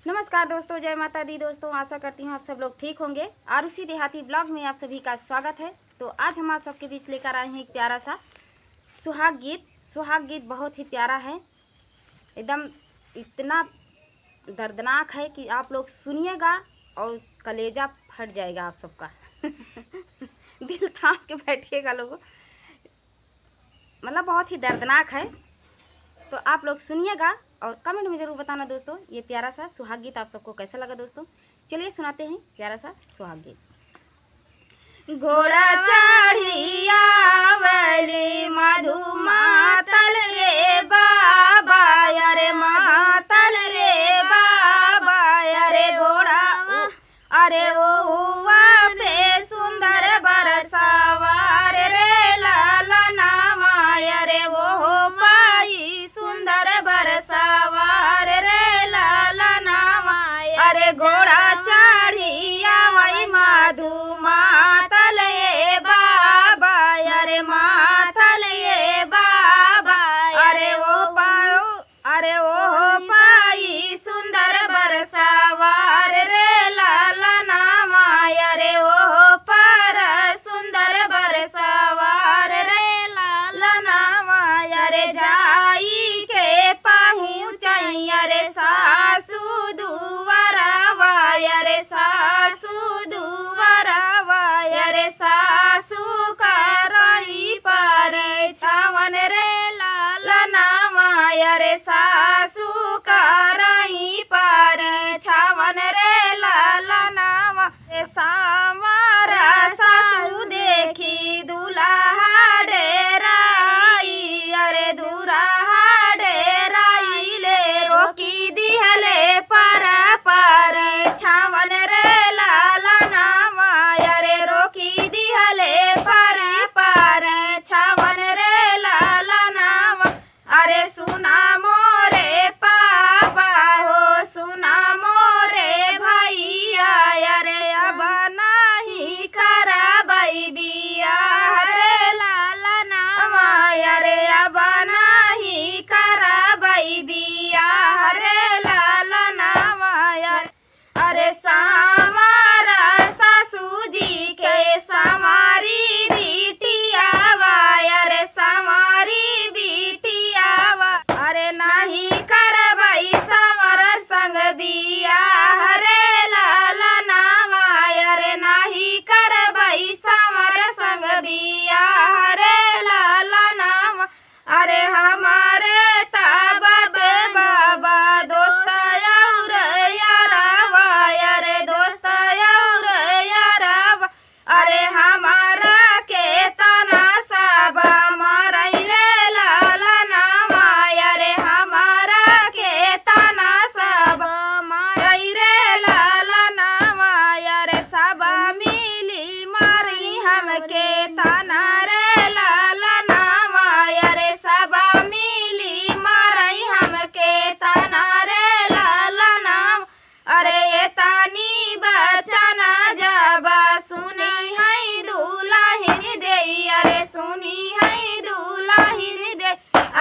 नमस्कार दोस्तों, जय माता दी दोस्तों। आशा करती हूँ आप सब लोग ठीक होंगे। आरुषि देहाती ब्लॉग में आप सभी का स्वागत है। तो आज हम आप सबके बीच लेकर आए हैं एक प्यारा सा सुहाग गीत। सुहाग गीत बहुत ही प्यारा है, एकदम इतना दर्दनाक है कि आप लोग सुनिएगा और कलेजा फट जाएगा आप सबका दिल थाम के बैठिएगा लोगों, मतलब बहुत ही दर्दनाक है। तो आप लोग सुनिएगा और कमेंट में ज़रूर बताना दोस्तों, ये प्यारा सा सुहाग गीत आप सबको कैसा लगा दोस्तों। चलिए सुनाते हैं प्यारा सा सुहाग गीत। घोड़ा चढ़िया वाली मधु मातल रे बाबा, अरे मातल रे बाबा, अरे घोड़ा अरे ओ हुआ बे सुंदर बरसावार रे लाला नामा, अरे वो हो पाई सुंदर बरसावार रे लाला नामा, अरे घोड़ा चढ़िया वही मधु मातल ये बाबा, अरे मातल ये बाबा, अरे वो पाओ अरे वो हो पाई सुंदर बरसावार रे लाला नामा, अरे वो हो पर सुंदर बरसावार रे लाला नामा, अरे जाई के पहुँच अरे सासू दुआरवा, अरे सासू दुआरवा, अरे सासू करई परीक्षावन रे लाला नामा, अरे सासू करई परीक्षावन रे लाला नामा, सामारा सासू देखी दुल्हा डेराई, अरे दुल्हा डेराई ले रोकी दिहले पर छावन रे लाला नामा, अरे रोकी दिहले पर छावन रे लाला नामा, अरे सुना मोरे पापा हो सुना मोरे भैया, अरे अब नहीं कराबई बियाह रे लाला नामा, अरे अब नहीं कराबई बियाह रे लाला नामा, अरे सामारा सासू जी के समारी बिटियावा, अरे समारी बिटियावा, अरे नहीं करबई समर संग बियाह रे लाला नामा, अरे नहीं करबई समर संग बियाह रे लाला नामा, अरे हमारे ताबब बाबा दोस्त और यारावा, अरे दोस्त और यारावा, अरे हमारा के तना साबा मारई रे लाला नामा, अरे हमारा के तना साबा मारई रे लाला नामा, अरे साबा मिली मारी हमके तना रे लाला नामा, अरे साबा मिली मारई हमके तना रे लाला नाम, अरे ये तानी बचना जाबा सुनी है दुल्हिन दे, अरे सुनी है दुल्हिन दे,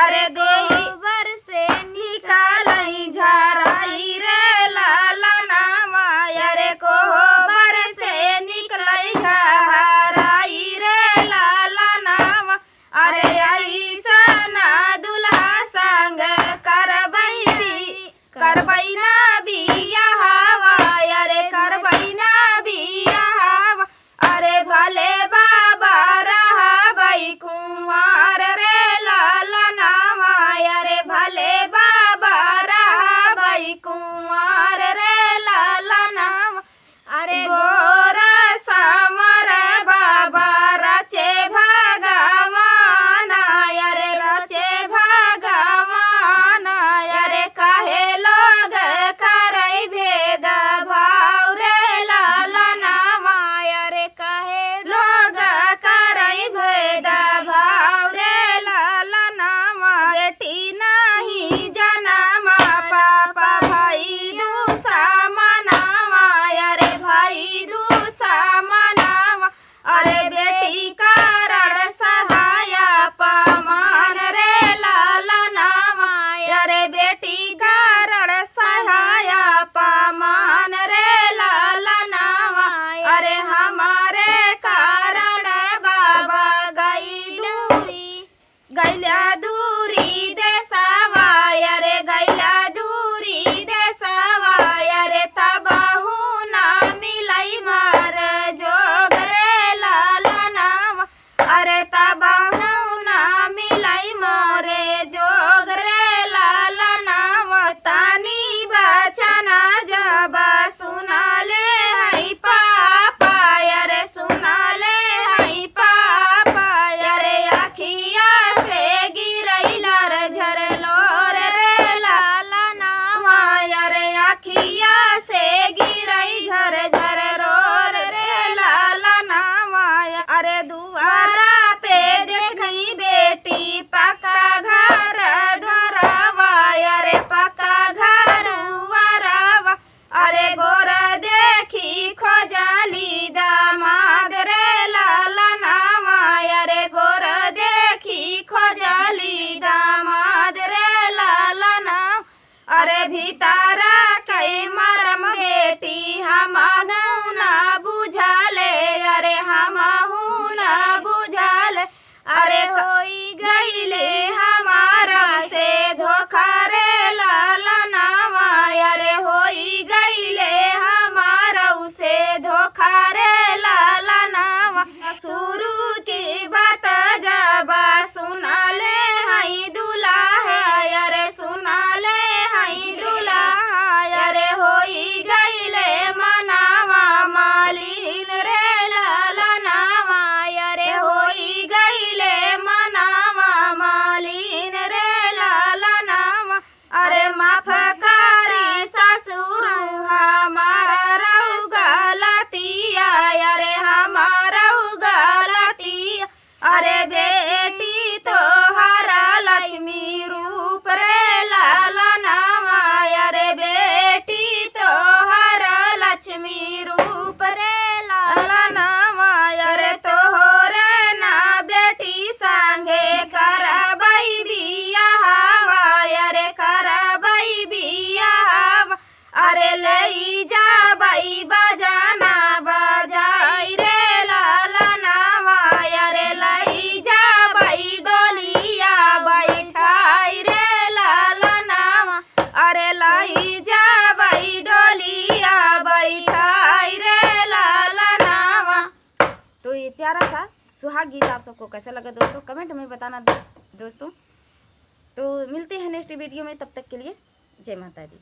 अरे गोबर से निकालई झराई रे लाला नामा, अरे गोबर से निकलई झराई रे लाला नामा, अरे ऐसा दुल्हा संग करबई ना बियाहवा, अरे करबई ना बियाहवा, अरे भले बाबा रहबई कुंवार रे लाला नामा, अरे भले बाबा रहबई कुंवार रे लाला नामा, अरे गोरा सामर बाबा रचे भगवान, अरे रचे भगवान, अरे काहे लोग करई भेद भाव रे लाला नामा, अरे काहे लोग करई भेद भाव रे लाला नामा, बेटी नहीं जनमा पापा भाई दूसा ना जब सुना ले हई पापा अरे सुना ले हई पापा अरे अखिया से गिरैला रे झरलो रे लाला नामा अरे अखिया से गिरई झर झर रो रे लाला नामा अरे दुआरा पे देखी बेटी पक्का घर द्वारवा अरे पक्का घर दुआरवा अरे गोर देखी खोजली दामाद रे लाला नामा अरे गोर देखी खोजली दामाद रे लाला नाम अरे भीतारा कई मरम बेटी हम ना बुझाले अरे हम ना बुझाले अरे कोई गईले हमारा से धोखा रे लाला नामा अरे होई गईले हमारा उसे धोखा रे लाला नामा शुरू की बात जब सुना ले हई दुल्हा अरे सुना ले हई दुल्हा अरे होई गईले मनावा मालिन रे लाला नामा अरे होई गईले मनावा मालिन रे लाला नामा अरे माफ करी ससुर हमारा रहु गलतिया अरे हमारा गलतिया अरे बेटी तो हरा लक्ष्मी रूप रे लाला नामा अरे बेटी तो हरा लक्ष्मी रूप रे लाला नामा अरे तोहरे ना बेटी संगे करबई बियाहवा अरे करबई बियाहवा अरे लई जाबई बजाना बजाई रे लाला नामा अरे लई जाबई डोलिया बैठाई रे लाला नामा अरे लई जाबई डोलिया बैठाई रे लाला नामा। तो ये प्यारा सा सुहाग गीत आप सबको कैसा लगा दोस्तों कमेंट में बताना दोस्तों। तो मिलते हैं नेक्स्ट वीडियो में, तब तक के लिए जय माता दी।